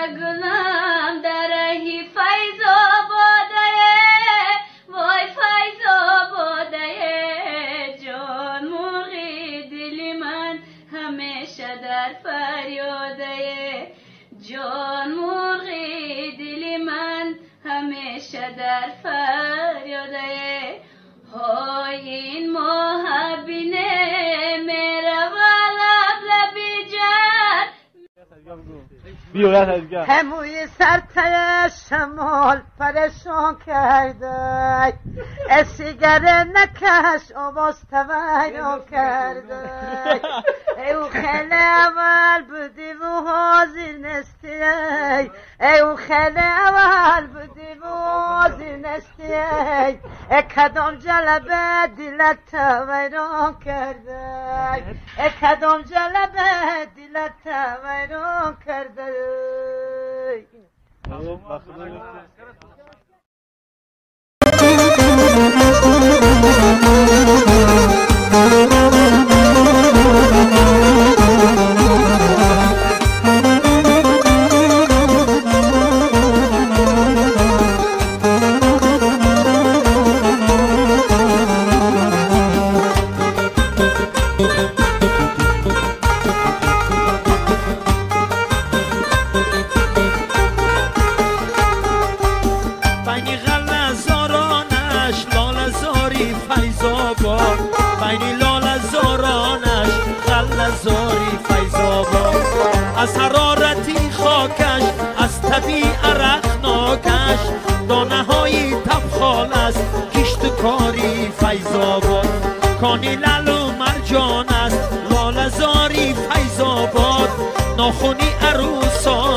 گلم درهی فیض آباده وای فیض آباده جان مرغی دل من همیشه در فریاده جان مرغی دل من همیشه در فریاده های این محبینه میره ولب لبی جر هموی سرتای شمال پرشان کرده اسیگره نکش آواز تویران کرده او خیلی اول بودی و حاضر نستی او خیلی اول بودی و حاضر نستی کدام جلبه دلت تویران کرده کدام جلبه دلت تویران کرده از حرارتی خاکش از طبیع عرقناکش دانه های تبخال است کشت کاری فیض‌آباد کانی لعل و مرجان است لاله‌زاری فیض‌آباد ناخونی عروسان